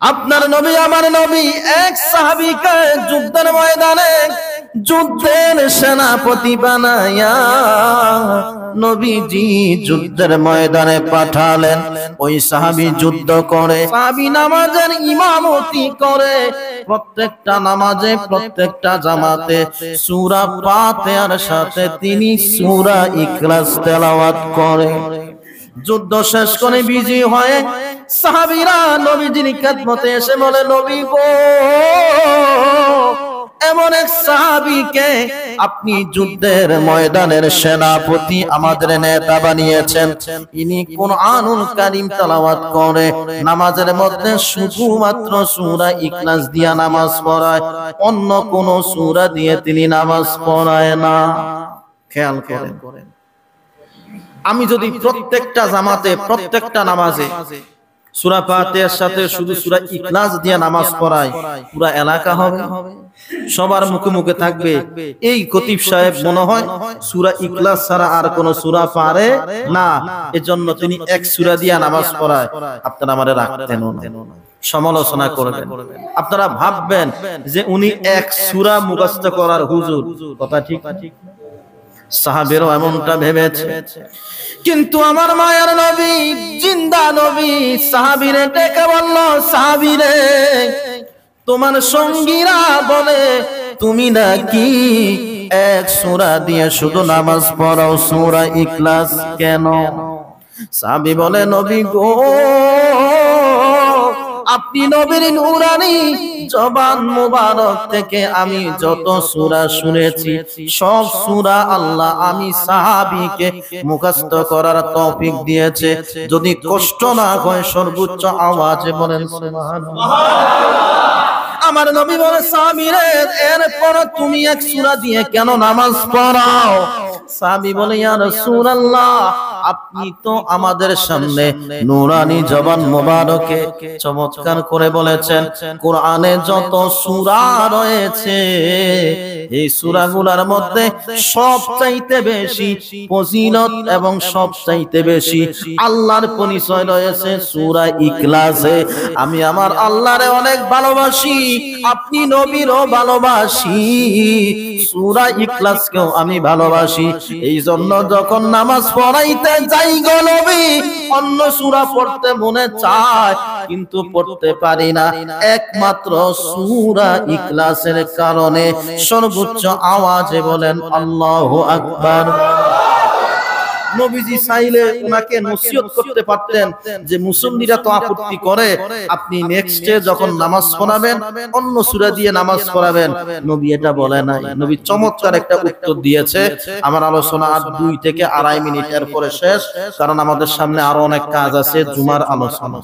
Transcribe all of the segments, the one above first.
আপনার নবী আমার নবী এক সাহাবীকে যুদ্ধের ময়দানে যুদ্ধের সেনাপতি বানায়া নবীজি যুদ্ধের ময়দানে পাঠালেন। ওই সাহাবী যুদ্ধ করে, সাহাবী নামাজের ইমামতি করে, প্রত্যেকটা নামাজে প্রত্যেকটা জামাতে সূরা ফাতিহার সাথে তিনি সূরা ইখলাস তেলাওয়াত করে। যুদ্ধ শেষ করে বিজয়ী হয়ে সাহাবীরা নবীজির খেদমতে এসে বলে, নবী গো, এমন এক সাহাবীকে আপনি যুদ্ধের ময়দানের সেনাপতি, আমাদের নেতা বানিয়েছেন। ইনি কুরআনুল কারীম তেলাওয়াত করে, নামাজের মধ্যে শুধুমাত্র সূরা ইখলাস দিয়া নামাজ পড়ায়, অন্য কোন সূরা দিয়ে তিনি নামাজ পড়ায় না। খেয়াল করেন, আমি যদি প্রত্যেকটা জামাতে প্রত্যেকটা নামাজে সূরা ফাতিহার সাথে শুধু সূরা ইখলাস দিয়ে নামাজ পড়াই, পুরো এলাকা হবে, সবার মুখে মুখে থাকবে এই খতিব সাহেব মনে হয় সূরা ইখলাস ছাড়া আর কোন সূরা পারে না, এজন্য তিনি এক সূরা দিয়ে নামাজ পড়ায়। আপনারা আমারে রাখতেন না, সমালোচনা করবেন, আপনারা ভাববেন যে উনি এক সূরা মুখস্থ করার হুজুর। কথা ঠিক না? সাহাবীরাও এমনটা ভেবেছে, কিন্তু আমার মায়ের নবী, জিন্দা নবী, সাহাবীরে ডেকে বলল, সাহাবীরে, তোমার সঙ্গীরা বলে তুমি নাকি এক সূরা দিয়ে শুধু নামাজ পড়াও, সূরা ইখলাস কেন? সাহাবী বলে, নবী গো, আপনি নবীর নূরানি জবান মুবারক থেকে আমি যত সূরা শুনেছি সব সূরা আল্লাহ আমি সাহাবীকে মুখস্থ করার তৌফিক দিয়েছে। যদি কষ্ট না হয় সর্বোচ্চ আওয়াজে বলেন সুবহানাল্লাহ। আমার নবী বলে, সাহাবীরে, এরপর তুমি এক সূরা দিয়ে কেন নামাজ পড়াও? সাহাবী বলে, ইয়া রাসূলুল্লাহ, আপনি তো আমাদের সামনে নূরানি জবান মোবারকে চমৎকার করে বলেছেন কোরআনে যত সূরা রয়েছে এই সূরাগুলোর মধ্যে সবচাইতে বেশি ফজিলত এবং সবচাইতে বেশি আল্লাহর পরিচয় রয়েছে সূরা ইখলাসে। আমি আমার আল্লাহরে অনেক ভালোবাসি, আপনি নবীরও ভালোবাসি, সূরা ইখলাসকেও আমি ভালোবাসি। এই জন্য যখন নামাজ পড়াইতে যাই গো নবী, অন্য সূরা পড়তে মনে চায় কিন্তু পড়তে পারি না, একমাত্র সূরা ইখলাসের কারণে। সর্বোচ্চ আওয়াজে বলেন আল্লাহু আকবার। নবীজি চাইলে উনাকে নসিহত করতে পারতেন যে মুসল্লিরা তো আপত্তি করে, আপনি নেক্সটে যখন নামাজ পড়াবেন অন্য সূরা দিয়ে নামাজ পড়াবেন। নবী এটা বলে নাই, নবী চমৎকার একটা উত্তর দিয়েছে। আমার আলোচনা আর 2 থেকে 2.5 মিনিটের পরে শেষ, কারণ আমাদের সামনে আরো অনেক কাজ আছে, জুমার আলোচনা।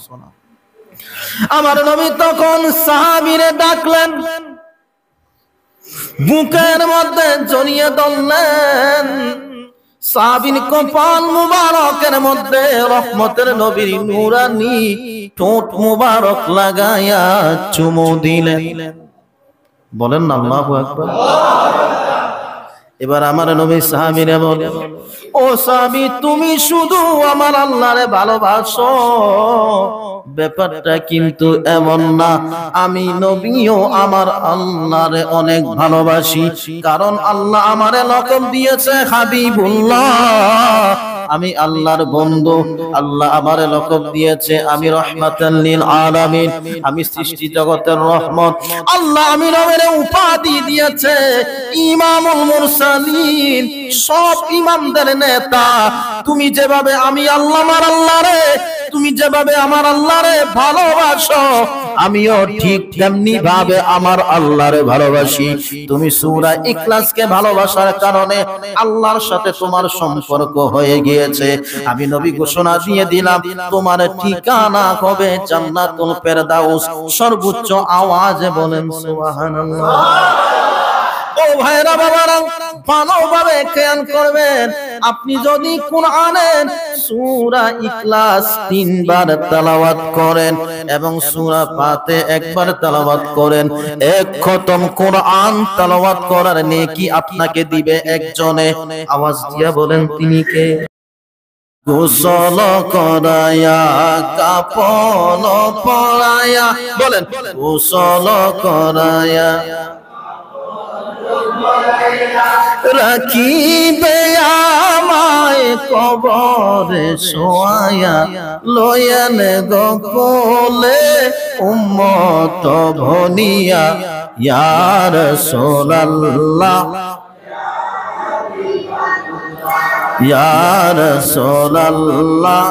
আমার নবী তখন সাহাবীরে ডাকলেন, বুকের মধ্যে জড়িয়ে ধরলেন, সাহাবীর কপাল মুবারকের মধ্যে রহমতের নবীর নূরানি ঠোঁট মুবারক লাগায়া চুমু দিলেন। বলেন না আল্লাহু আকবার। এবার আমার নবী সাহাবীরে বলে, ও সাহাবী, তুমি শুধু আমার আল্লাহরে ভালোবাসো, ব্যাপারটা কিন্তু এমন না, আমি নবীও আমার আল্লাহরে অনেক ভালোবাসি। কারণ আল্লাহ আমারে লকব দিয়েছে হাবিবুল্লাহ, আমি আল্লাহর বন্ধু। আল্লাহ আমারে লকব দিয়েছে আমি রাহমাতাল লিল আলামিন, আমি সৃষ্টি জগতের রহমত। আল্লাহ আমি নবীরে উপাধি দিয়েছে ইমামুল মুরসালিন, সব ইমামদের নেতা। তুমি যেভাবে আমি আল্লাহ আমার আল্লাহরে, তুমি যেভাবে আমার আল্লাহরে ভালোবাসো, আমিও ঠিক তেমনি ভাবে আমার আল্লাহরে ভালোবাসি। তুমি সূরা ইখলাসকে ভালোবাসার কারণে আল্লাহর সাথে তোমার সম্পর্ক হয়ে গিয়েছে। আমি নবী ঘোষণা দিয়ে দিলাম, তোমার ঠিকানা হবে জান্নাতুল ফেরদাউস। সর্বোচ্চ আওয়াজে বলেন সুবহানাল্লাহ। ও ভাইরা বাবারা, ভালোভাবে খেয়াল করবেন, আপনি যদি কোরআনের সূরা ইখলাস 3 বার তেলাওয়াত করেন এবং সূরা ফাতিহা 1 বার তেলাওয়াত করেন, এক খতম কোরআন তেলাওয়াত করার নেকি আপনাকে দিবে একজনে। আওয়াজ দিয়া বলেন তিনি কে? গোসল করায়া কাপন পরায়া, বলেন গোসল করায়া রাখিবে আমায় কবরে শোয়ায়া, লয়েন গো কোলে উম্মত ভনিয়া, ইয়া রাসূলুল্লাহ ইয়া রাসূলুল্লাহ।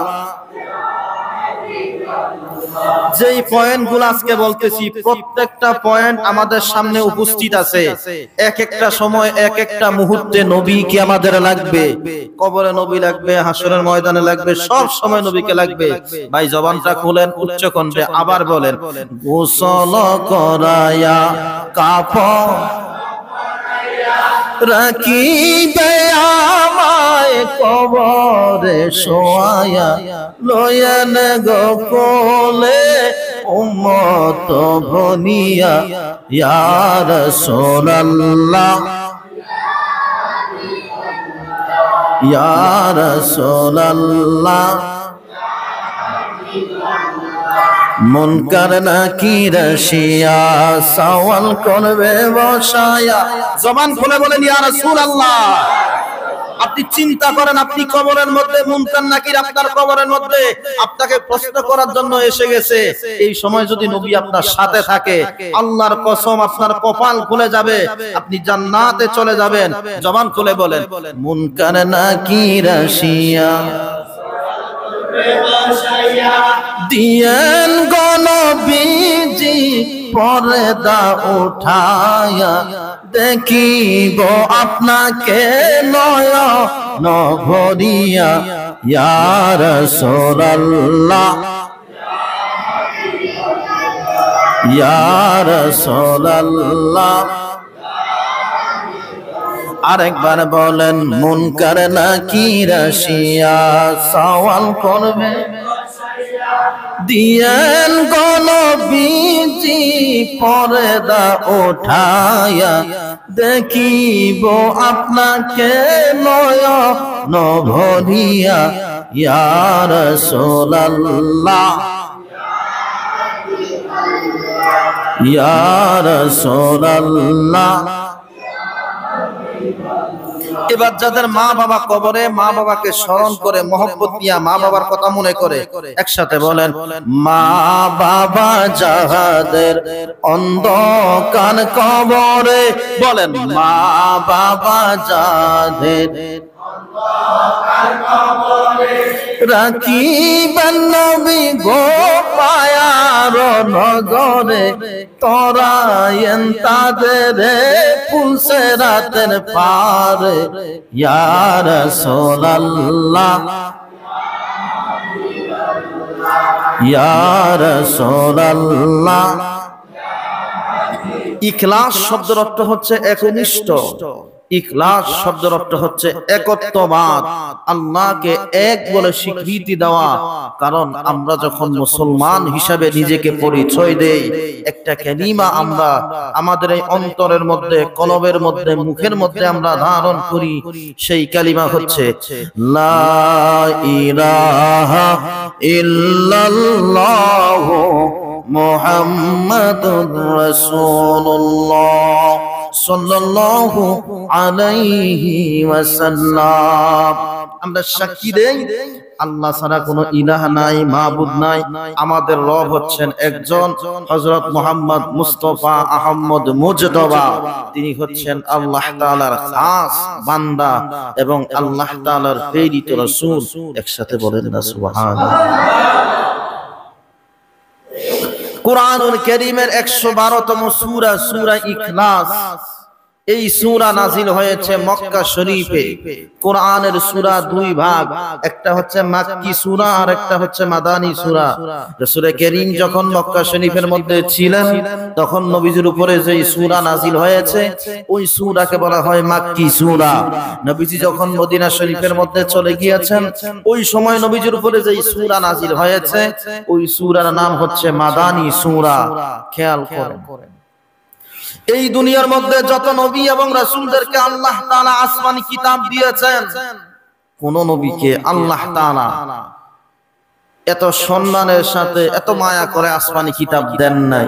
যেই পয়েন্টগুলো আজকে বলতেছি প্রত্যেকটা পয়েন্ট আমাদের সামনে উপস্থিত আছে। এক একটা সময় এক একটা মুহূর্তে নবীকে আমাদের লাগবে, কবরে নবী লাগবে, হাসরের ময়দানে লাগবে, সব সময় নবীকে লাগবে। ভাই জবানটা খুলেন, উচ্চ কণ্ঠে আবার বলেন, গোসল করায়া কাফন রাখিবে আমায় কবরে শোয়ায়া, লয়েন গো কোলে উম্মত ভনিয়া, ইয়া রাসূলুল্লাহ ইয়া রাসূলুল্লাহ। মুনকার নাকির আসিয়া সওয়াল করবে বসায়া, জবান খুলে বলেন ইয়া রাসূলুল্লাহ। আপনি চিন্তা করেন, আপনি কবরের মধ্যে, মুনকার নাকির আপনার কবরের মধ্যে আপনাকে প্রশ্ন করার জন্য এসে গেছে। এই সময় যদি নবী আপনার সাথে থাকে, আল্লাহর কসম আপনার কপাল খুলে যাবে, আপনি জান্নাতে চলে যাবেন। জবান খুলে বলেন, মুনকার নাকির আসিয়া দিয়েন গো নবীজি পর্দা উঠায়া, দেখিব আপনাকে নয়ন ভরিয়া, ইয়া রাসূলুল্লাহ ইয়া রাসূলুল্লাহ। আরেকবার বলেন, মুনকার নাকির আসিয়া সওয়াল করবে, দিয়েন গো নবীজি পর্দা উঠায়া, দেখিব আপনাকে নয়ন ভরিয়া, ইয়া রাসূলুল্লাহ ইয়া রাসূলুল্লাহ। এবার যাদের মা বাবা কবরে, মা বাবাকে স্মরণ করে, মহব্বত নিয়ে মা বাবার কথা মনে করে, একসাথে বলেন, মা বাবা যাদের অন্ধকার কবরে, বলেন মা বাবা যাদের রাখিবেন নবী গো পায়ার নগরে, তরায়েন তাদের পুলসেরাতের পারে, ইয়া রাসূলুল্লাহ ইয়া রাসূলুল্লাহ। ইখলাস শব্দের অর্থ হচ্ছে একনিষ্ঠ, ইখলাস শব্দের অর্থ হচ্ছে একত্ববাদ, আল্লাহকে এক বলে স্বীকৃতি দেওয়া। কারণ আমরা যখন মুসলমান হিসাবে নিজেকে পরিচয় দেই, একটা কালিমা আমরা আমাদের এই অন্তরের মধ্যে, কলবের মধ্যে, মুখের মধ্যে আমরা ধারণ করি, সেই কালিমা হচ্ছে লা ইলাহা ইল্লাল্লাহ মুহাম্মাদুর রাসূলুল্লাহ সাল্লাল্লাহু আলাইহি ওয়াসাল্লাম। আমরা সাক্ষী দেই আল্লাহ ছাড়া কোনো ইলাহ নাই, মাবুদ নাই। আমাদের রব হচ্ছেন একজন, হযরত মুহাম্মদ মুস্তাফা আহমদ মুজতবা। তিনি হচ্ছেন আল্লাহ তাআলার খাস বান্দা এবং আল্লাহ তাআলার প্রেরিত রাসূল। একসাথে বলেন না সুবহানাল্লাহ। কুরআনুল কারীমের 112তম সূরা সূরা ইখলাস। এই সূরা নাজিল হয়েছে মক্কা শরীফে। কোরআনের সূরা দুই ভাগ, একটা হচ্ছে মাক্কি সূরা আর একটা হচ্ছে মাদানী সূরা। রাসূল কারীম যখন মক্কা শরীফের মধ্যে ছিলেন, তখন নবীজির উপরে যে সূরা নাজিল হয়েছে ওই সূরাকে বলা হয় মাক্কি সূরা। নবীজি যখন মদিনা শরীফের মধ্যে চলে গিয়েছেন, ওই সময় নবীজির উপরে যে সূরা নাজিল হয়েছে ওই সূরার নাম হচ্ছে মাদানী সূরা। খেয়াল করেন, এই দুনিয়ার মধ্যে যত নবী এবং রাসূলদেরকে আল্লাহ তাআলা আসমানি কিতাব দিয়েছেন, কোন নবীকে আল্লাহ তাআলা এত সম্মানের সাথে এত মায়া করে আসমানি কিতাব দেন নাই।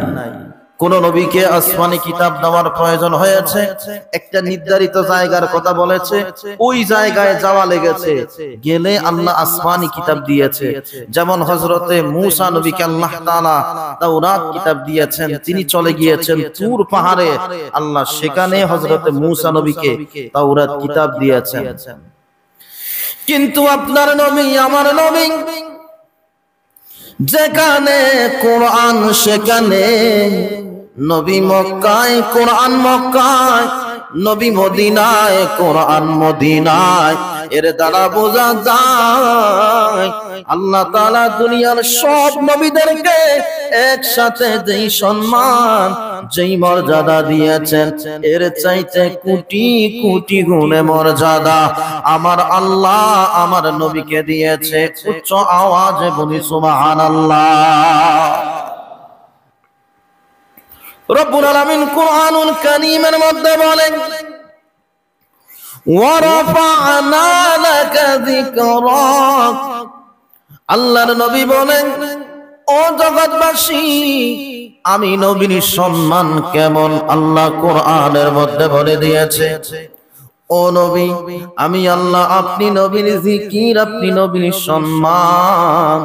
কোন নবীকে আসমানি কিতাব দেওয়ার প্রয়োজন হয়েছে, একটা নির্ধারিত জায়গার কথা বলেছে, ওই জায়গায় যাওয়া লেগেছে, গেলে আল্লাহ আসমানি কিতাব দিয়েছে। যেমন হযরতে মূসা নবীকে আল্লাহ তাআলা তাওরাত কিতাব দিয়েছেন, তিনি চলে গিয়েছেন তুর পাহাড়ে, আল্লাহ সেখানে হযরতে মূসা নবীকে তাওরাত কিতাব দিয়েছেন। কিন্তু আপনার নবী, আমার নবী, যেখানে কোরআন সেখানে, নবী মক্কায় কোরআন মক্কায়, নবী মদিনায় কোরআন মদিনায়। এর দ্বারা বোঝা যায় আল্লাহ তাআলা দুনিয়ার সব নবীদেরকে একসাথে যেই সম্মান যেই মর্যাদা দিয়েছেন, এর চাইতে কোটি কোটি গুণে মর্যাদা আমার আল্লাহ আমার নবীকে দিয়েছে। উচ্চ আওয়াজে বলি সুবহানাল্লাহ। রব্বুল আলামিন কুরআনুল কারীমের মধ্যে বলেন, ওয়া রাফা'না লাকা যিকরাক। আল্লাহর নবী বলেন, ও জগৎবাসী, আমি নবীর সম্মান কেমন আল্লাহ কোরআনের মধ্যে বলে দিয়েছে। ও নবী, আমি আল্লাহ আপনি নবীর জিকির, আপনি নবীর সম্মান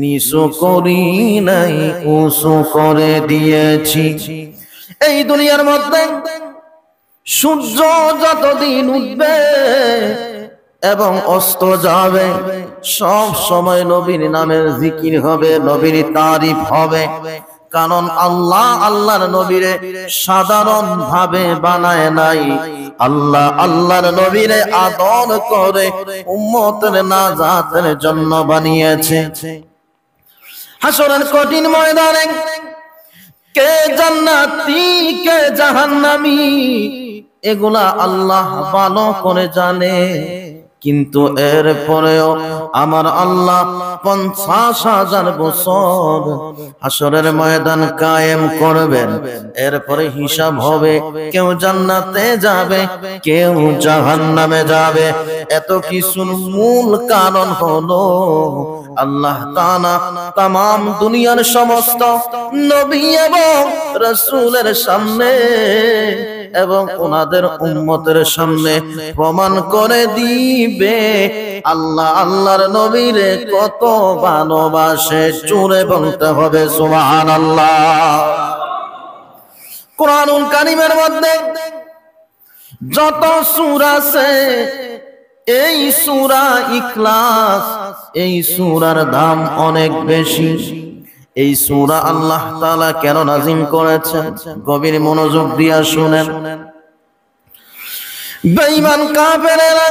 নিচু করি নাই, উঁচু করে দিয়েছি। এই দুনিয়ার মধ্যে সূর্য যতদিন উঠবে এবং অস্ত যাবে, সব সময় নবীর নামের জিকির হবে, নবীর তারিফ হবে। কারণ আল্লাহ আল্লাহর নবীরে সাধারণ ভাবে বানায় নাই, আল্লাহ আল্লাহর নবীরে আদর করে উম্মতের নাজাতের জন্য বানিয়েছে। হাসরের কঠিন ময়দানে কে জান্নাতি কে জাহান্নামী এগুলা আল্লাহ ভালো করে জানে। কিন্তু এরপরেও আমার আল্লাহ 50,000 বছর হাসরের ময়দান কায়েম করবেন। এরপরে হিসাব হবে, কেউ জান্নাতে যাবে, কেউ জাহান্নামে যাবে। এত কিছুর মূল কারণ হলো আল্লাহ তাআলা তামাম দুনিয়ার সমস্ত নবী এবং রাসূলের সামনে এবং ওনাদের উম্মতের সামনে প্রমাণ করে দিবে আল্লাহ আল্লাহর নবীরে কত ভালোবাসে। জোরে বলতে হবে সুবহানাল্লাহ। কোরআনুল কারীমের মধ্যে যত সূরা আছে, এই সূরা ইখলাস, এই সূরার দাম অনেক বেশি। এই সূরা আল্লাহ তাআলা কেন নাযিল করেছেন, গভীর মনোযোগ দিয়া শুনেন। বেঈমান কাফেররা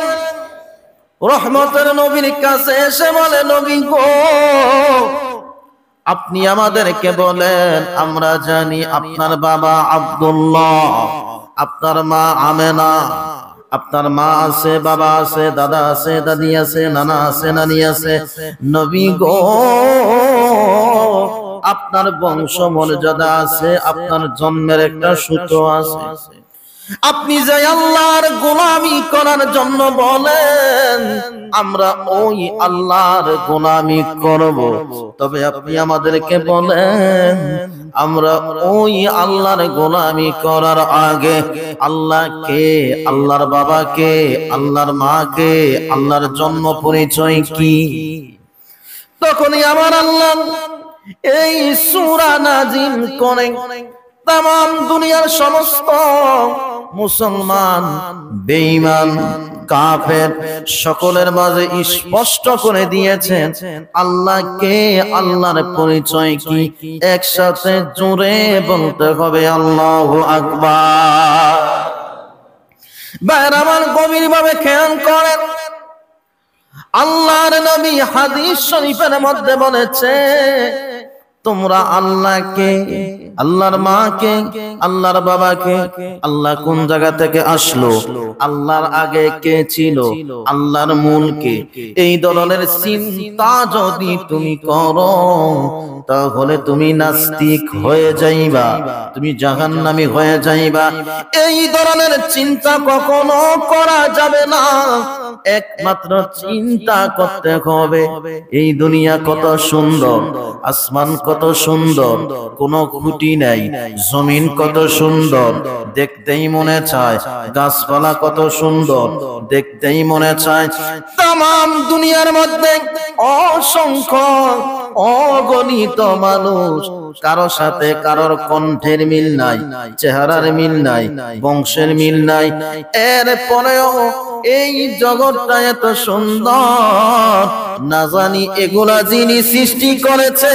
রহমতের নবীর কাছে এসে বলে, নবী গো, আপনি আমাদেরকে বলেন, আমরা জানি আপনার বাবা আব্দুল্লাহ, আপনার মা আমেনা, আপনার মা আছে, বাবা আছে, দাদা আছে, দাদি আছে, নানা আছে, নানি আছে। নবী গো, আপনার বংশ মর্যাদা আছে, আপনার জন্মের একটা সূত্র আছে। আপনি যে আল্লাহর গোলামি করার জন্য বলেন, আমরা ওই আল্লাহর গোলামি করব। তবে আপনি আমাদেরকে বলেন, আমরা ওই আল্লাহর গোলামি করার আগে আল্লাহ কে, আল্লাহর বাবা কে, আল্লাহর মা কে, আল্লাহর জন্ম পরিচয় কি? তখনই আমার আল্লাহ এই সূরা নাযিল করেন। তামাম দুনিয়ার সমস্ত মুসলমান, বেঈমান, কাফের সকলের মাঝে স্পষ্ট করে দিয়েছেন আল্লাহ কে, আল্লাহর পরিচয় কি। একসাথে জোরে বলতে হবে আল্লাহু আকবার। ভাইরা আমার, গভীর ভাবে খেয়াল করেন, আল্লাহর নবী হাদিস শরীফের মধ্যে বলেছে, তোমরা আল্লাহকে, আল্লাহর মাকে, আল্লাহর বাবাকে, আল্লাহ কোন জায়গা থেকে আসলো, আল্লাহর আগে কে ছিল, আল্লাহর মূল কে, এই ধরনের চিন্তা যদি তুমি করো তাহলে তুমি নাস্তিক হয়ে যাইবা, তুমি জাহান্নামী হয়ে যাইবা। এই ধরনের চিন্তা কখনো করা যাবে না। একমাত্র চিন্তা করতে হবে এই দুনিয়া কত সুন্দর, আসমান কত সুন্দর, কোনো খুঁটি নাই, জমিন কত সুন্দর দেখতেই মনে চায়, গাছপালা কত সুন্দর দেখতেই মনে চায়। তাম দুনিয়ার মধ্যে অসংখ্য অগণিত মানুষ, কারো সাথে কারোর কণ্ঠের মিল নাই, চেহারার মিল নাই, বংশের মিল নাই, এরপরেও এই জগৎটা এত সুন্দর। না জানি এগুলা যিনি সৃষ্টি করেছে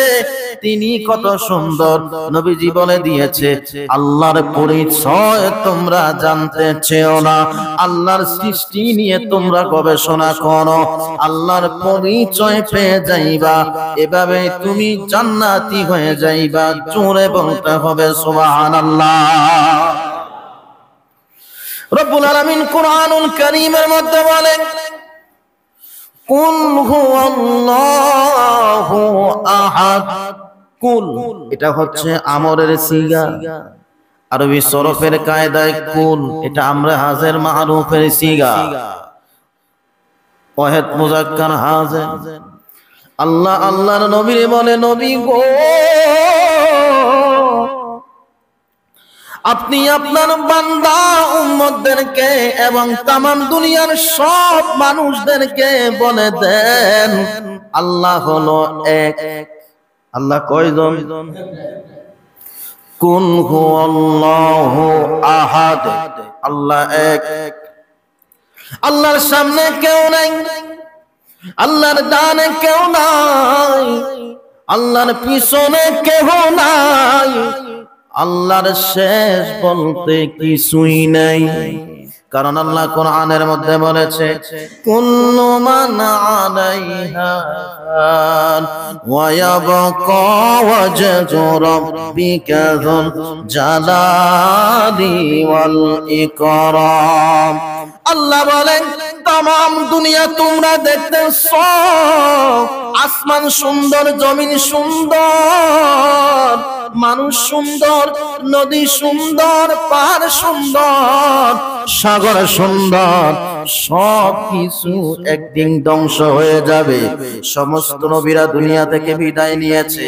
তিনি কত সুন্দর। নবীজি বলে দিয়েছে আল্লাহর পরিচয় তোমরা জানতে চেও না, আল্লাহর সৃষ্টি নিয়ে তোমরা গবেষণা করো, আল্লাহর পরিচয় পেয়ে যাইবা, এভাবে তুমি জান্নাতি হয়ে যাইবা। জোরে বলতে হবে সুবহানাল্লাহ। রব্বুল আলামিন কুরআনুল কারীমের মধ্যে বলেন কুল হুয়াল্লাহু আহাদ। কুল এটা হচ্ছে আমরের সিগা, আরবি সরফের কায়দায় কুল এটা আমরা হাজের মারুফের সিগা, ওয়াহিদ মুযাক্কার হাজের। আল্লাহ আল্লাহর নবীরে বলে নবী গো আপনি আপনার বান্দা উম্মতদেরকে এবং তামাম দুনিয়ার সব মানুষদেরকে বলে দেন আল্লাহ হলো এক। আল্লাহ কয়জন? কুল হুয়াল্লাহু আহাদ, আল্লাহ এক। আল্লাহর সামনে কেউ নাই, আল্লাহর ডানে কেউ নাই, আল্লাহর পিছনে কেউ নাই, আল্লাহর শেষ বলতে কিছুই নাই। কারণ আল্লাহ কোরআনের মধ্যে বলেছে কুল্লু মান আলাইহা ফান ওয়া ইয়াবকা ওয়াজহু রাব্বিকা যুল জালালি ওয়াল ইকরাম। আল্লাহ বলেন তাম দুনিয়া তোমরা দেখতেছো, আসমান সুন্দর, জমিন সুন্দর, মানুষ সুন্দর, নদী সুন্দর, পাহাড় সুন্দর, সাগর সুন্দর, সব কিছু একদিন ধ্বংস হয়ে যাবে। সমস্ত নবীরা দুনিয়া থেকে বিদায় নিয়েছে,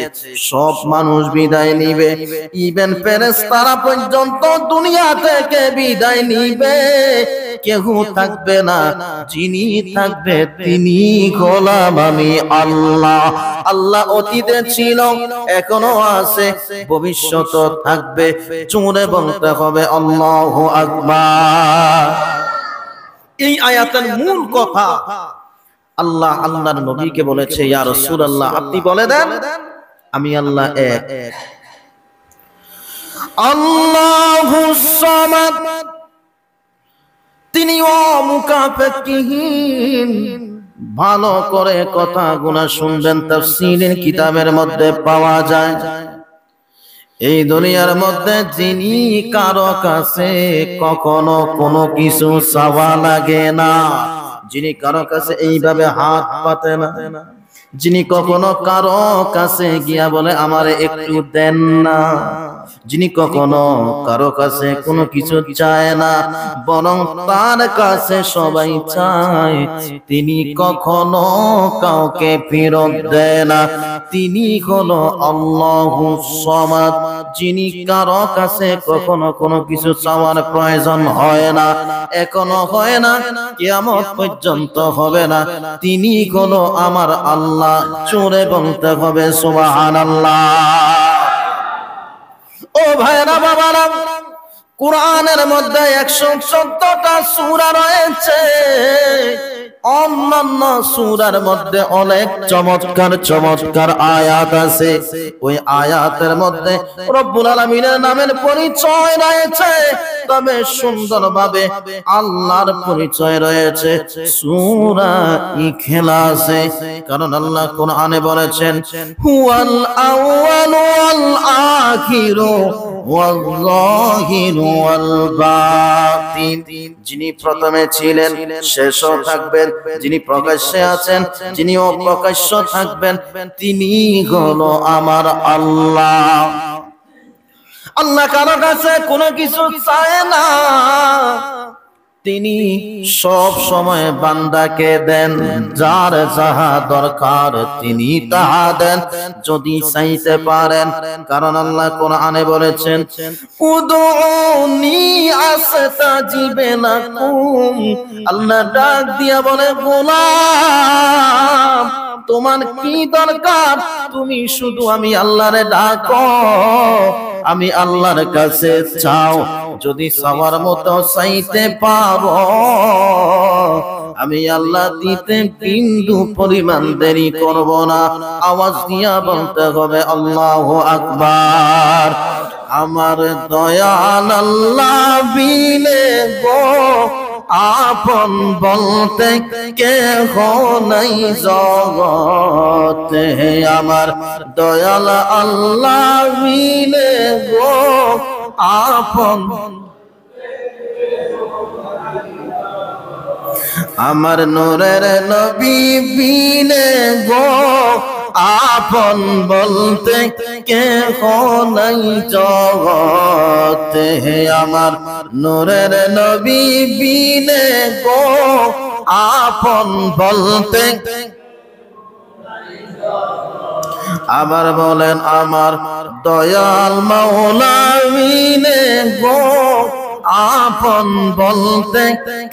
সব মানুষ বিদায় নিবে, ইভেন ফেরেশতারা পর্যন্ত দুনিয়া থেকে বিদায় নিবে। কেউ থাকবে না, যিনি থাকবে তিনি গোলাম আমি আল্লাহ। আল্লাহ অতীতে ছিল, এখনো আছে, ভবিষ্যৎ থাকবে। জোরে বলতে হবে আল্লাহু আকবার। এই আয়াতের মূল কথা আল্লাহ আল্লাহর নবীকে বলেছে ইয়া রাসূলুল্লাহ আপনি বলে দেন আমি আল্লাহ এক। আল্লাহুস সামাদ, তিনি অমুখাপেক্ষিহীন। ভালো করে কথাগুলো শুনবেন, তাফসীরের কিতাবের মধ্যে পাওয়া যায়। এই দুনিয়ার মধ্যে যিনি কারো কাছে কখনো কোনো কিছু চাওয়া লাগে না, যিনি কারো কাছে এইভাবে হাত পাতে না, যিনি কখনো কারো কাছে গিয়া বলে আমারে একটু দেন না, যিনি কখনো কারো কাছে কোনো কিছু চায় না, বরং তার কাছে সবাই চায়, তিনি কখনো কাউকে ফেরত দেয় না, তিনি হলো আল্লাহুস সামাদ। যিনি কারো কাছে কখনো কোনো কিছু চাওয়ার প্রয়োজন হয় না, এখনো হয় না, কিয়ামত পর্যন্ত হবে না, তিনি হলো আমার আল্লাহ। জোরে বলতে হবে সুবহানাল্লাহ। ও ভাইরা বাবারা, কুরআনের মধ্যে 114টা সূরা রয়েছে। অন্যান্য সূরার মধ্যে অনেক চমৎকার চমৎকার আয়াত আছে। ওই আয়াতের মধ্যে রব্বুল আলামিনের নামের পরিচয় রয়েছে। তবে সুন্দরভাবে আল্লাহর পরিচয় রয়েছে সূরা ইখলাসে। কারণ আল্লাহ কোরআনে বলেছেন হুয়াল আউয়ালু ওয়াল আখিরু ওয়াল যাহিরু ওয়াল বাতিন, যিনি প্রথমে ছিলেন শেষও থাকবেন, যিনি প্রকাশ্যে আছেন যিনি অপ্রকাশ্য থাকবেন, তিনি হলো আমার আল্লাহ। আল্লাহ কারো কাছে কোনো কিছু চায় না, তিনি সব সময় বান্দাকে দেন, যার যাহা দরকার তিনি তাহা দেন যদি চাইতে পারেন। কারণ আল্লাহ কোরআনে বলেছেন উদউনি আস্তাজিব লাকুম, আল্লাহ ডাক দিয়া বলে গোলাম তোমার কি দরকার, তুমি শুধু আমি আল্লাহরে ডাকো, আমি আল্লাহর কাছে চাও, যদি চাওয়ার মতো চাইতে পারো আমি আল্লাহ দিতে বিন্দু পরিমাণ দেরি করব না। আওয়াজ দিয়া বলতে হবে আল্লাহু আকবার। আমার দয়াল আল্লাহ বিনে গো আপন বলতে কেহ নাই জগতে, আমার দয়াল আল্লাহ বিনে গো আপন, আমার নূরের নবী বিনে গো আপন বলতে কেহ নাই জগতে, আমার নূরের নবী বিনে গো আপন বলতে। আবার বলেন আমার দয়াল মাওলা বিনে গো আপন বলতে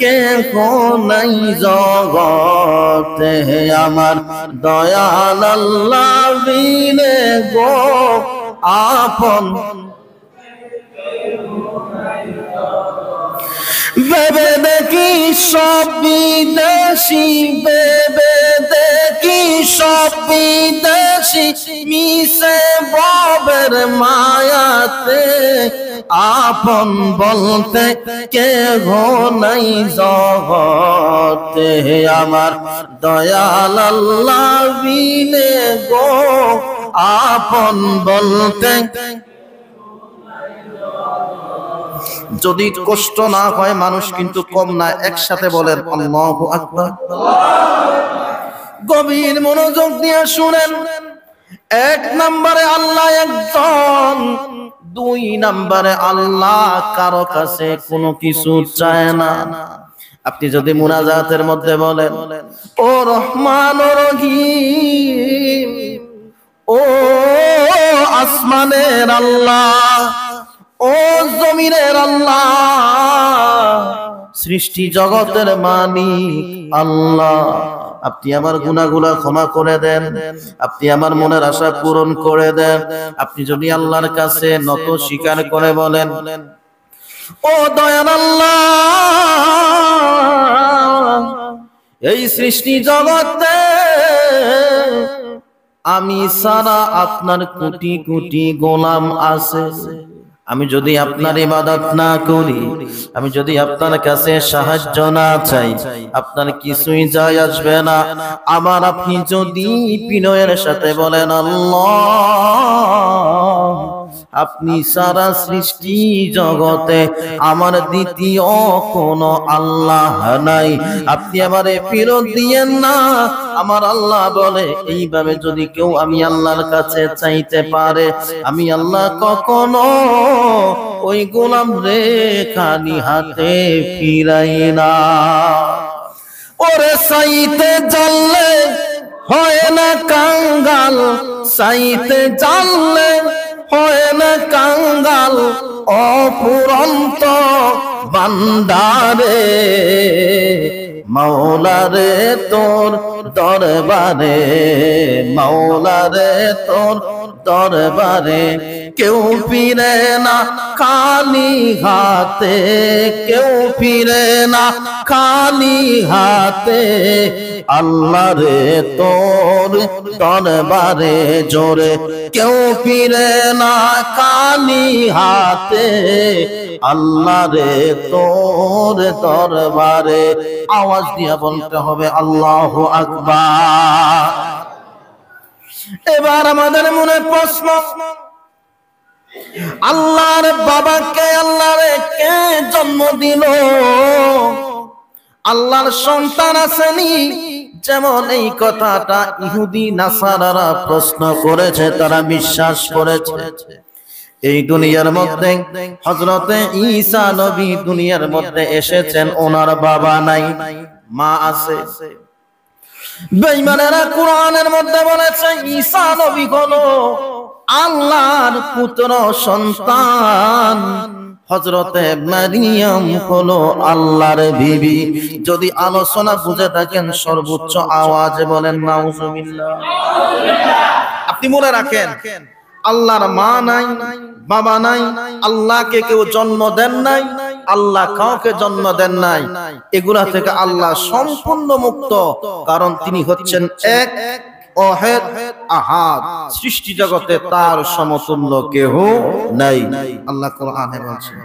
কেহ নাই জগতে, আমার দয়াল আল্লাহ বিনে গো আপন। ভেবে দেখি সব বিদেশি, ভেবে দেখি সব বিদেশি মিশে ববের মায়াতে, আপন বলতে কেহ নাই জগতে, আমার দয়াল আল্লাহ বিনে গো আপন বলতে। যদি কষ্ট না হয় মানুষ কিন্তু কম না, একসাথে বলেন আল্লাহু আকবার। গভীর মনোযোগ দিয়ে শুনেন, এক নম্বরে আল্লাহ একজন, দুই নম্বরে আল্লাহ কারো কাছে কোনো কিছু চায় না। আপনি যদি মুনাজাতের মধ্যে বলেন ও রহমান ও রহিম, ও আসমানের আল্লাহ, ও জমিনের আল্লাহ, সৃষ্টি জগতের মালিক আল্লাহ, আপনি আমার গুনাহগুলো ক্ষমা করে দেন, আপনি আমার মনের আশা পূরণ করে দেন। আপনি যদি আল্লাহর কাছে নত স্বীকার করে বলেন ও দয়াল আল্লাহ, এই সৃষ্টি জগতে আমি সারা আপনার কোটি কোটি গোলাম আছে, আমি যদি আপনার ইবাদত না করি, আমি যদি আপনার কাছে সাহায্য না চাই, আপনার কিছুই যায় আসবে না। আবার আপনি যদি বিনয়ের সাথে বলেন আল্লাহ, আপনি সারা সৃষ্টি জগতে আমার দ্বিতীয় কোনো আল্লাহ নাই, আপনি আমারে ফেরত দিয়েন না। আমার আল্লাহ বলে এইভাবে যদি কেউ আমি আল্লাহর কাছে চাইতে পারে, আমি আল্লাহ কখনো ওই গোলাম রে খালি হাতে ফিরাই না। ওরে চাইতে জানলে হয় না কাঙ্গাল, চাইতে জানলে হয় না কাঙ্গাল, অপুরন্ত বান্দারে মাওলারে তোর দরবারে, মাওলারে তোর দরবারে কেউ ফিরে না খালি হাতে, কেউ ফিরে না খালি হাতে। আল্লাহ রে তোর দরবারে জোরে, কেউ ফিরে না খালি হাতে। আল্লাহ রে তোর দরবারে, আওয়াজ দিয়া বলতে হবে আল্লাহু আকবার। এবার আমাদের মনে প্রশ্ন, আল্লাহর বাবাকে আল্লাহরে কে জন্ম দিল? আল্লাহর সন্তান আসেনি? যেমন এই কথাটা ইহুদি নাসারারা প্রশ্ন করেছে, তারা বিশ্বাস করেছে এই দুনিয়ার মধ্যে হযরতে ঈসা নবী দুনিয়ার মধ্যে এসেছেন, ওনার বাবা নাই, মা আছে। বেঈমানেরা কোরআনের মধ্যে বলেছে ঈসা নবী হলো আল্লাহর পুত্র সন্তান, হযরতে মারিয়াম হলো আল্লাহর বিবি। যদি আলোচনা বুঝে থাকেন সর্বোচ্চ আওয়াজে বলেন নাউজুবিল্লাহ। আপনি মনে রাখেন, আল্লাহর মা নাই, বাবা নাই, আল্লাহকে কেউ জন্ম দেন নাই, আল্লাহ কাউকে জন্ম দেন নাই। এগুলা থেকে আল্লাহ সম্পূর্ণ মুক্ত, কারণ তিনি হচ্ছেন এক অহেদ আহাদ। সৃষ্টি জগতে তার সমতুল্য কেহ নাই। আল্লাহ কোরআনে বলেছেন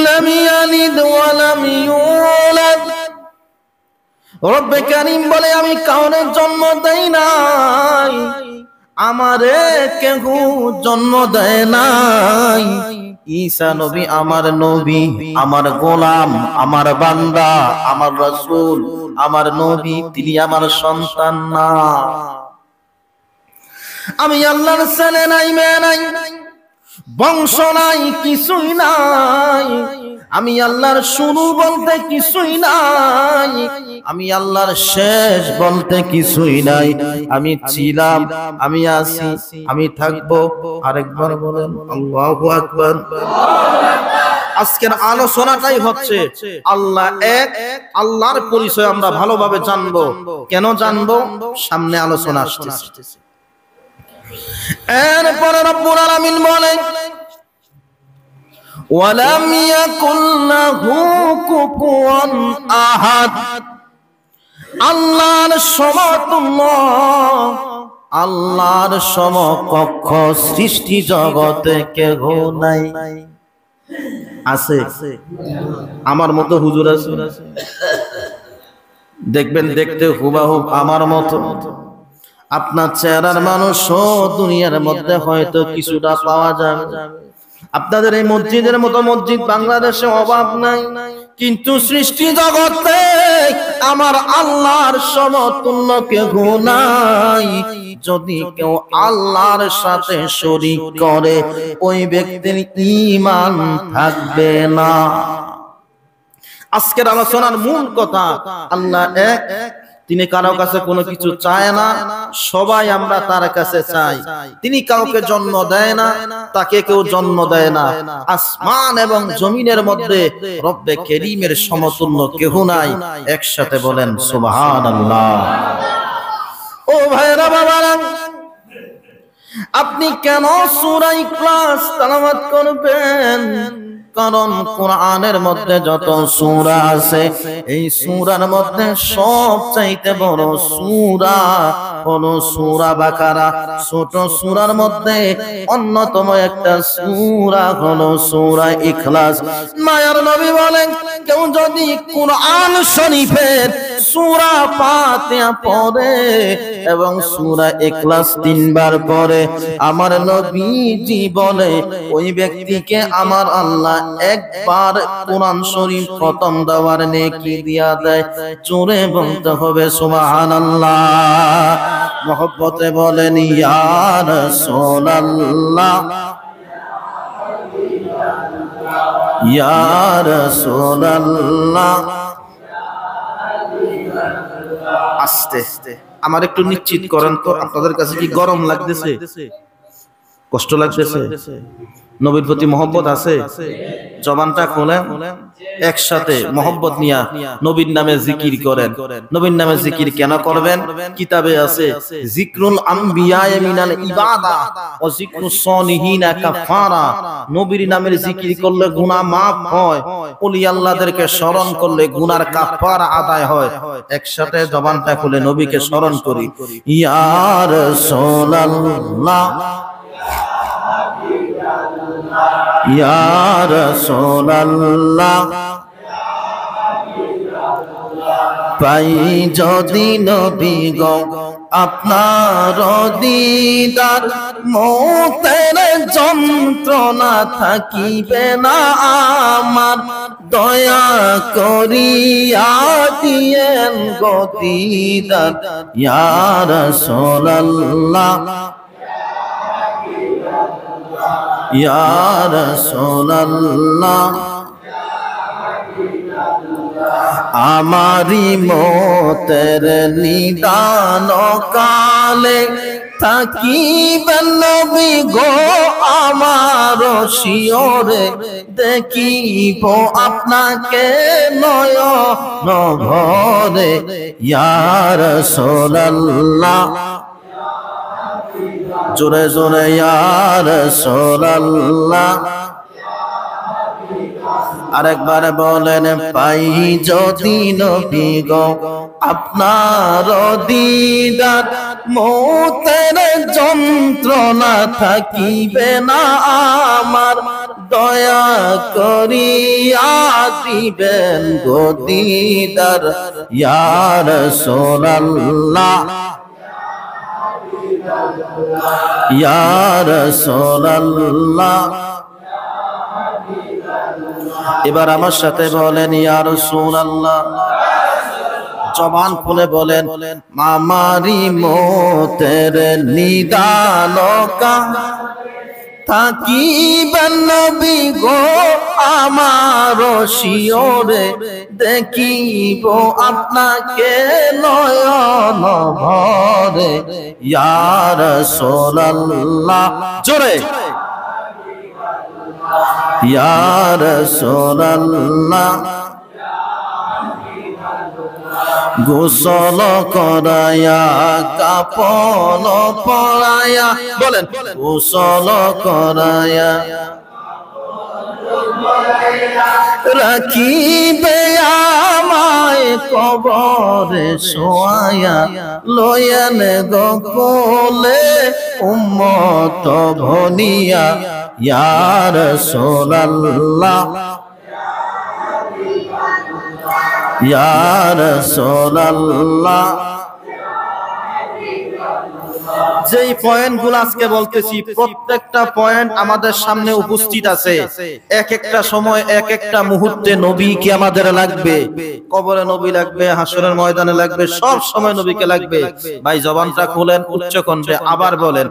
লাম ইয়ালিদ ওয়া লাম ইউলাদ। রব্বে কারীম বলে আমি কাউকে জন্ম দেই নাই, আমারে কেহ জন্ম দেয় নাই। ঈসা নবী আমার নবী, আমার গোলাম, আমার বান্দা, আমার রাসূল, আমার নবী, তিনি আমার সন্তান না। আমি আল্লাহর ছেলে নাই, মেয়ে নাই, বংশ নাই, কিছুই নাই। আমি আল্লাহর শুরু বলতে কিছুই নাই, আমি আল্লাহর শেষ বলতে কিছুই নাই। আমি ছিলাম, আমি আছি, আমি থাকবো। আরেকবার বলেন আল্লাহু আকবার। আজকের আলোচনাটাই হচ্ছে আল্লাহ এক, আল্লাহর পরিচয় আমরা ভালোভাবে জানবো। কেন জানবো? সামনে আলোচনা আসছে। এরপরে রব্বুল আলামিন বলেন ওয়ালাম ইয়াকুল লাহু কুফুয়ান আহাদ। আল্লাহর সমতুল্য, আল্লাহর সমকক্ষ সৃষ্টি জগতে কেহ নাই। আছে? আমার মতো হুজুর আছে? দেখবেন দেখতে হুবাহু আমার মতো। আপনার চেহারার মানুষও দুনিয়ার মধ্যে হয়তো কিছুটা পাওয়া যাবে। আপনাদের এই মসজিদের মতো মসজিদ বাংলাদেশে অভাব নাই, কিন্তু সৃষ্টি জগতে আমার আল্লাহর সমতুল্য কেউ নাই। যদি কেউ আল্লাহর সাথে শরীক করে, ওই ব্যক্তির ঈমান থাকবে না। আজকের আলোচনার মূল কথা, আল্লাহ এক, তিনি কারো কাছে কোনো কিছু চায় না, সবাই আমরা তার কাছে চাই। তিনি কাউকে জন্ম দেয় না, তাকে কেউ জন্ম দেয় না। আসমান এবং জমিনের মধ্যে রব্বে কারীমের সমতুল্য কেউ নাই। একসাথে বলেন সুবহানাল্লাহ। ও ভাইরা বাবারা, আপনি কেন সূরা ইখলাস তেলাওয়াত করবেন? কারণ কোরআনের মধ্যে যত সূরা আছে, এই সূরার মধ্যে সবচাইতে বড় সূরা হলো সূরা বাকারা। ছোট সূরার মধ্যে অন্যতম একটা সূরা হলো সূরা ইখলাস। মায়ার নবী বলেন, কেউ যদি কোরআন শরীফের সূরা ফাতিহা পড়ে এবং সূরা ইখলাস 3 বার পড়ে, আমার নবীজি বলে ওই ব্যক্তিকে আমার আল্লাহ একবার কোরআন শরীফ খতম দেওয়ার নেকি দিয়া দেয়। জোরে বলতে হবে সুবহানাল্লাহ। মহব্বতে বলেন ইয়া রাসূলুল্লাহ, ইয়া রাসূলুল্লাহ। আস্তে আস্তে আমার একটু নিশ্চিত করেন তো, আপনাদের কাছে কি গরম লাগতেছে? কষ্ট লাগতেছে? নবীর প্রতি মহব্বত আছে? জবানটা খোলেন, একসাথে মহব্বত নিয়া নবীর নামে জিকির করেন। নবীর নামে জিকির কেন করবেন? কিতাবে আছে, জিক্রুল আম্বিয়া মিনাল ইবাদা ওয়া জিক্রুস সলিহিনা কাফারা। নবীর নামের জিকির করলে গুনাহ মাফ হয়, ওলি আল্লাহদেরকে স্মরণ করলে গুনার কাফারা আদায় হয়। একসাথে জবানটা খুলে নবীকে স্মরণ করি। ইয়া রাসূলুল্লাহ, ইয়া রাসূলুল্লাহ, পাই যদি নবী গো আপনার দিদার, মৌতের যন্ত্রণা থাকিবে না আমার, দয়া করিয়া দিয়েন গো দিদার। ইয়া রাসূলুল্লাহ, ইয়া রাসূলুল্লাহ, আমারি মতের নিদান কালে থাকিবেন নবী গো আমার শিয়রে, দেখিব আপনাকে নয়ন ভরে। ইয়া রাসূলুল্লাহ, জোরে জোরে ইয়া রাসূলুল্লাহ, আরেকবার বলেন, পাই যদি নবী গো আপনার দিদার, মৌতের যন্ত্রণা থাকিবে না আমার, দয়া করিয়া দিবেন গো দিদার। ইয়া রাসূলুল্লাহ, ইয়া রাসূলুল্লাহ, এবার আমার সাথে বলেন ইয়া রাসূলুল্লাহ, জবান খুলে বলেন, আমারি মতের নিদান থাকিবেন নবী গো আমার শিয়রে, দেখিব আপনাকে নয়ন ভরে। ইয়া রাসূলুল্লাহ, জোরে ইয়া রাসূলুল্লাহ, গোসল করায়া কাপন পরায়া, বলেন গোসল করায়া রাখিবে আমায় কবরে শোয়ায়া, লয়েন গো কোলে উম্মত ভনিয়া। ইয়া রাসূলুল্লাহ, ইয়া রাসূলুল্লাহ, যেই পয়েন্টগুলো আজকে বলতেছি প্রত্যেকটা পয়েন্ট আমাদের সামনে উপস্থিত আছে। এক একটা সময় এক একটা মুহূর্তে নবীকে আমাদের লাগবে, কবরে নবী লাগবে, হাসরের ময়দানে লাগবে, সব সময় নবীকে লাগবে। ভাই জবানটা খুলেন, উচ্চ কণ্ঠে আবার বলেন,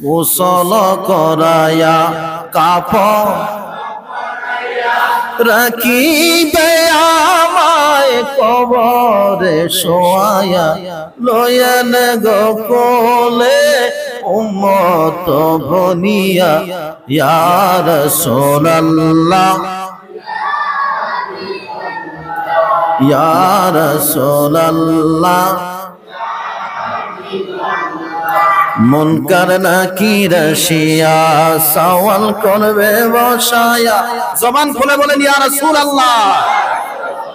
গোসল করায়া কাফন রাখিবে আমায় কবরে শোয়ায়া, লয়েন গো কোলে উম্মত ভনিয়া। ইয়া রাসূলুল্লাহ, ইয়া রাসূলুল্লাহ, মুনকার নাকির আসিয়া সওয়াল করবে বসায়া। জবান খুলে বলেন ইয়া রাসূলুল্লাহ।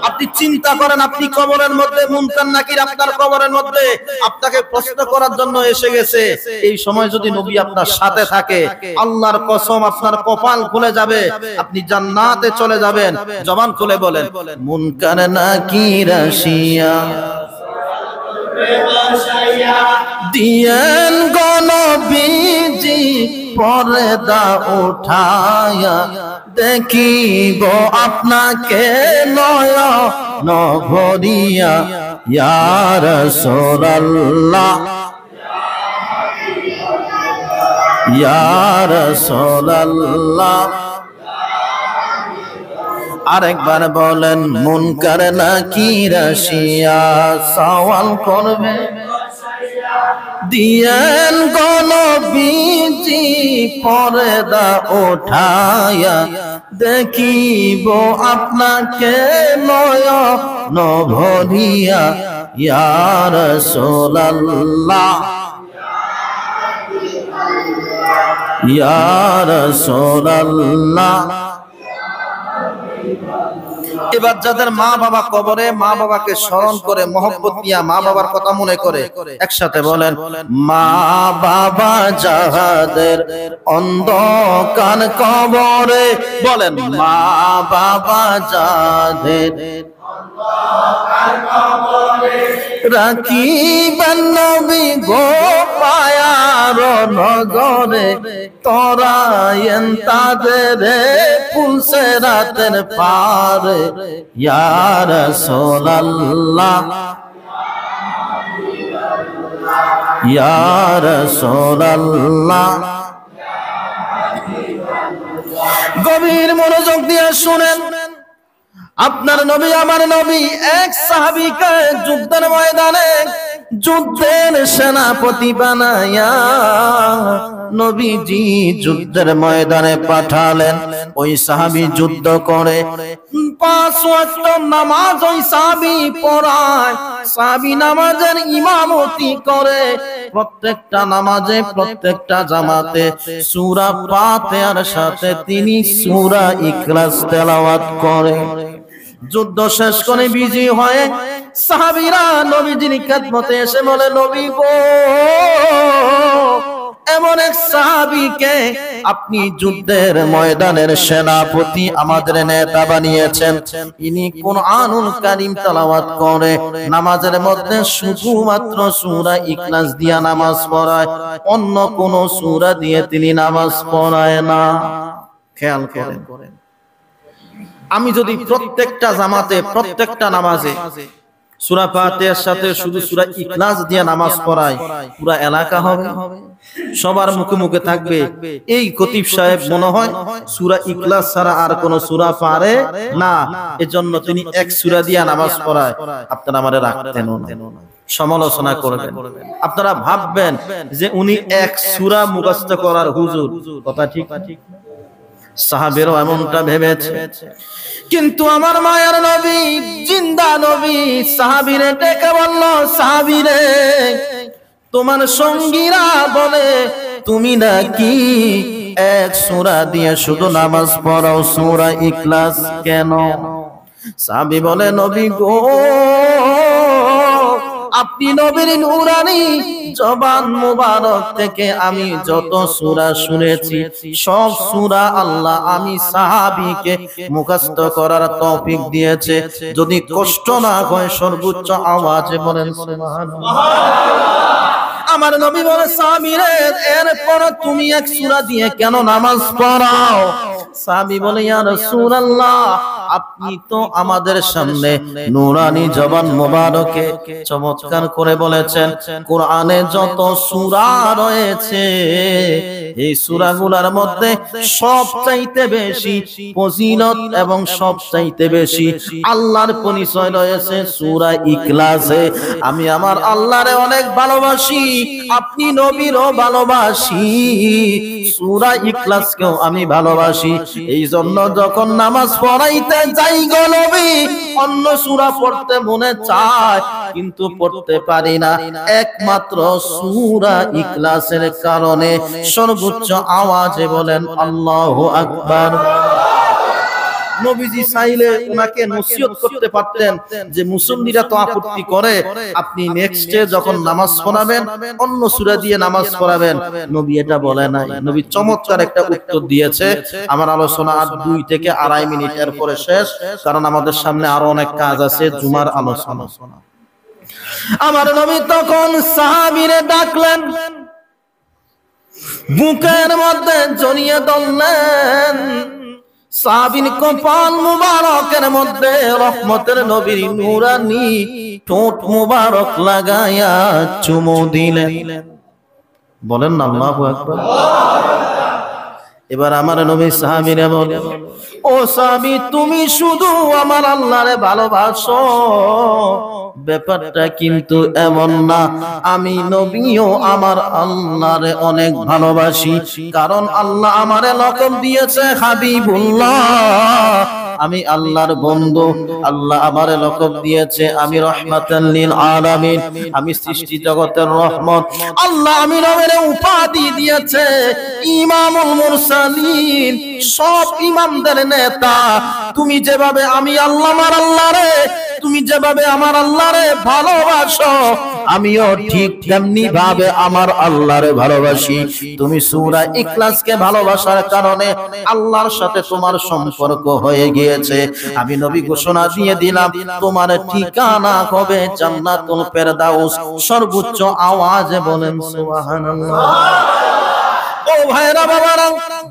আপনি চিন্তা করেন, আপনি কবরের মধ্যে, মুনকার নাকির আপনার কবরের মধ্যে আপনাকে প্রশ্ন করার জন্য এসে গেছে। এই সময় যদি নবী আপনার সাথে থাকে, আল্লাহর কসম আপনার কপাল খুলে যাবে, আপনি জান্নাতে চলে যাবেন। জবান খুলে বলেন, মুনকার নাকির আসিয়া দিয়েন গো নবীজি পর্দা উঠায়া, দেখিব আপনাকে নয়ন ভরিয়া। ইয়া রাসূলুল্লাহ, ইয়া রাসূলুল্লাহ, আরেকবার বলেন, মুনকার নাকির আসিয়া সওয়াল করবে দিয়েন গণবীজি পর্দা ওঠায়া দেখিব আপনাকে নয়ন ভরিয়া ইয়া রাসূলুল্লাহ ইয়া রাসূলুল্লাহ। এবার যাদের মা বাবা কবরে, মা বাবাকে স্মরণ করে মহব্বত নিয়ে মা বাবার কথা মনে করে একসাথে বলেন, মা বাবা যাদের অন্ধকার কবরে, বলেন মা বাবা যাদের রাখিবেন নবী গো পায়ার নজরে, তরায়েন তাদের পুলসেরাতের পারে ইয়া রাসূলুল্লাহ ইয়া রাসূলুল্লাহ। গভীর মনোযোগ দিয়ে শুনেন, আপনার নবী আমার নবী এক সাহাবীকে যুদ্ধের ময়দানে যুদ্ধের সেনাপতি বানায়া নবীজি যুদ্ধের ময়দানে পাঠালেন। ওই সাহাবী যুদ্ধ করে 5 ওয়াক্ত নামাজ ওই সাহাবী পড়ায়, সাহাবী নামাজের ইমামতি করে। প্রত্যেকটা নামাজে প্রত্যেকটা জামাতে সূরা ফাতিহার সাথে তিনি সূরা ইখলাস তেলাওয়াত করে। যুদ্ধ শেষ করে বিজয়ী হয়ে সাহাবীরা নবীজির খেদমতে এসে বলে, নবী গো, এমন এক সাহাবীকে আপনি যুদ্ধের ময়দানের সেনাপতি, আমাদের নেতা বানিয়েছেন। ইনি কুরআনুল কারীম তেলাওয়াত করে, নামাজের মধ্যে শুধুমাত্র সূরা ইখলাস দিয়া নামাজ পড়ায়, অন্য কোন সূরা দিয়ে তিনি নামাজ পড়ায় না। খেয়াল করেন, আমি যদি প্রত্যেকটা জামাতে প্রত্যেকটা নামাজে সূরা ফাতিহার সাথে শুধু সূরা ইখলাস দিয়ে নামাজ পড়াই, পুরা এলাকা হবে, সবার মুখে মুখে থাকবে এই খতিব সাহেব মনে হয় সূরা ইখলাস ছাড়া আর কোন সূরা পারে না, এজন্য তিনি এক সূরা দিয়ে নামাজ পড়ায়। আপনারা আমারে রাখতেন না, সমালোচনা করবেন, আপনারা ভাববেন যে উনি এক সূরা মুখস্থ করার হুজুর। কথা ঠিক না? সাহাবীরাও এমনটা ভেবেছে, কিন্তু আমার মায়ের নবী, জিন্দা নবী, সাহাবীরে ডেকে বলল, সাহাবীরে তোমার সঙ্গীরা বলে তুমি নাকি এক সূরা দিয়ে শুধু নামাজ পড়াও, সূরা ইখলাস কেন? সাহাবী বলে, নবী গো, আপনি নবীর নূরানি জবান মুবারক থেকে আমি যত সূরা শুনেছি সব সূরা আল্লাহ আমি সাহাবীকে মুখস্থ করার তৌফিক দিয়েছে। যদি কষ্ট না হয় সর্বোচ্চ আওয়াজে বলেন সুবহানাল্লাহ। আমার নবী বলে, সাহাবীরে এরপর তুমি এক সূরা দিয়ে কেন নামাজ পড়াও? সাহাবী বলে, ইয়া রাসূলুল্লাহ, আপনি তো আমাদের সামনে নূরানি জবান মোবারকে চমৎকার করে বলেছেন কোরআনে যত সূরা রয়েছে এই সূরাগুলোর মধ্যে সবচাইতে বেশি ফজিলত এবং সবচাইতে বেশি আল্লাহর পরিচয় রয়েছে সূরা ইখলাসে। আমি আমার আল্লাহরে অনেক ভালোবাসি, আপনি নবীরও ভালোবাসি, সূরা ইখলাসকেও আমি ভালোবাসি। এই জন্য যখন নামাজ পড়াইতে যাই গো নবী, অন্য সূরা পড়তে মনে চায় কিন্তু পড়তে পারি না, একমাত্র সূরা ইখলাসের কারণে। সর্বোচ্চ আওয়াজে বলেন আল্লাহু আকবার। নবীজি চাইলে উনাকে নসিহত করতে পারতেন যে মুসল্লিরা তো আপত্তি করে, আপনি নেক্সটে যখন নামাজ পড়াবেন অন্য সূরা দিয়ে নামাজ পড়াবেন। নবী এটা বলে নাই, নবী চমৎকার একটা উত্তর দিয়েছে। আমার আলোচনা আর 2 থেকে 2.5 মিনিটের পরে শেষ, কারণ আমাদের সামনে আরো অনেক কাজ আছে, জুমার আলোচনা। আমার নবী তখন সাহাবীরে ডাকলেন, বুকের মধ্যে জড়িয়ে ধরলেন, সাহাবীর কপাল মুবারকের মধ্যে রহমতের নবীর নূরানি ঠোঁট মুবারক লাগায়া চুমু দিলেন। বলেন না আল্লাহু আকবার। এবার আমার নবী সাহাবীরা বলে, ও সাহাবী, তুমি শুধু আমার আল্লাহরে ভালোবাসো, ব্যাপারটা কিন্তু এমন না। আমি নবীও আমার আল্লাহরে অনেক ভালোবাসি, কারণ আল্লাহ আমারে লকব দিয়েছে হাবিবুল্লাহ, আমি আল্লাহর বন্ধু। আল্লাহ আমারে লকব দিয়েছে আমি রহমাতাল লিল আলামিন, আমি সৃষ্টি জগতের রহমত। আল্লাহ আমি নবীর উপাধি দিয়েছে ইমামুল মুরসালিন, সব ইমামদের নেতা। তুমি যেভাবে আমি আল্লাহ আমার আল্লাহরে, তুমি যেভাবে আমার আল্লাহরে ভালোবাসো, আমিও ঠিক তেমনি ভাবে আমার আল্লাহরে ভালোবাসি। তুমি সূরা ইখলাসকে ভালোবাসার কারণে আল্লাহর সাথে তোমার সম্পর্ক হয়ে গিয়েছে। আমি নবী ঘোষণা দিয়ে দিলাম, তোমার ঠিকানা হবে জান্নাতুল ফেরদাউস। সর্বোচ্চ আওয়াজে বলেন সুবহানাল্লাহ। ও ভাইরা বাবারা,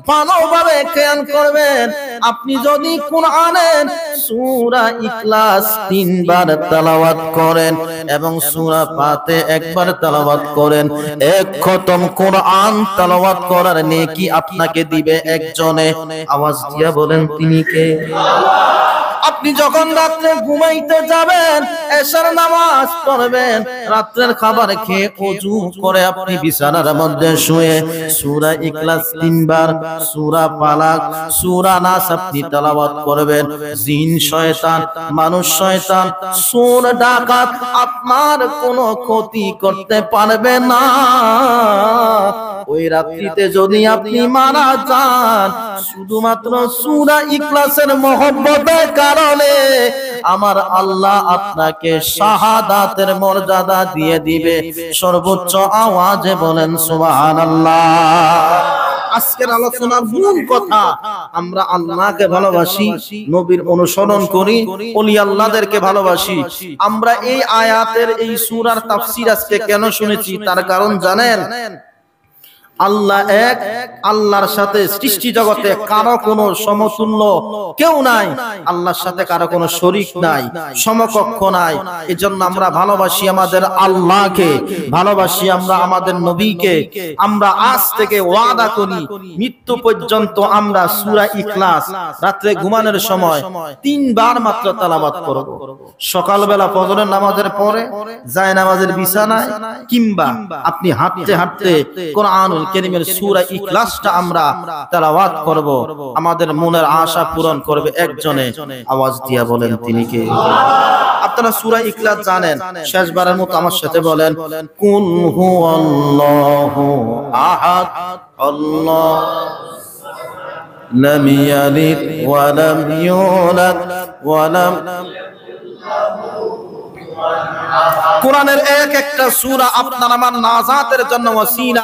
ভালোভাবে খেয়াল করবেন, আপনি যদি কোরআনের সূরা ইখলাস 3 বার তেলাওয়াত করেন এবং সূরা ফাতিহা একবার তেলাওয়াত করেন, এক খতম কোরআন তেলাওয়াত করার নেকি আপনাকে দিবে একজনে। আওয়াজ দিয়া বলেন তিনি কে? আপনি যখন রাত্রে ঘুমাইতে যাবেন, এশার নামাজ পড়বেন, রাত্রের খাবার খেয়ে ওযু করে আপনি বিছানার মধ্যে শুয়ে সূরা ইখলাস 3 বার, সূরা ফালাক, সূরা নাস আপনি তেলাওয়াত করবেন। জিন শয়তান, মানুষ শয়তান, চোর ডাকাত আপনার কোনো ক্ষতি করতে পারবে না। ওই রাত্রিতে যদি আপনি মারা যান, শুধুমাত্র সূরা ইখলাসের মহব্বতের কারণে আমার আল্লাহ আপনাকে শাহাদাতের মর্যাদা দিয়ে দিবে। সর্বোচ্চ আওয়াজে বলেন সুবহানাল্লাহ। আজকের আলোচনার মূল কথা, আমরা আল্লাহকে ভালোবাসি, নবীর অনুসরণ করি, ওলি আল্লাহদেরকে ভালোবাসি। আমরা এই আয়াতের এই সূরার তাফসীর আজকে কেন শুনেছি তার কারণ জানেন? আল্লাহ এক, আল্লাহর সাথে সৃষ্টি জগতে কারো কোনো সমতুল্য কেউ নাই, আল্লাহর সাথে কারো কোনো শরীক নাই, সমকক্ষ নাই। এজন্য আমরা ভালোবাসি আমাদের আল্লাহকে, ভালোবাসি আমরা আমাদের নবীকে। আমরা আজ থেকে ওয়াদা করি, মৃত্যু পর্যন্ত আমরা সূরা ইখলাস রাতে ঘুমানোর সময় 3 বার মাত্র তেলাওয়াত করব। সকালবেলা ফজরের নামাজের পরে, যায় নামাজের বিছানায়, কিংবা আপনি হাঁটতে হাঁটতে কোরআনুল কারীমের সূরা ইখলাসটা আমরা তেলাওয়াত করব। আমাদের মনের আশা পূরণ করবে একজনে। আওয়াজ দিয়া বলেন তিনি কে? আপনারা সূরা ইখলাস জানেন, শেষবারের মতো আমার সাথে বলেন, কুল হুয়াল্লাহু আহাদ, আল্লাহ লাম ইয়ালিদ ওয়া লাম ইউলাদ ওয়া লাম। কোরআনের এক একটা সূরা আপনার আমার নাজাতের জন্য ওয়াসিলা।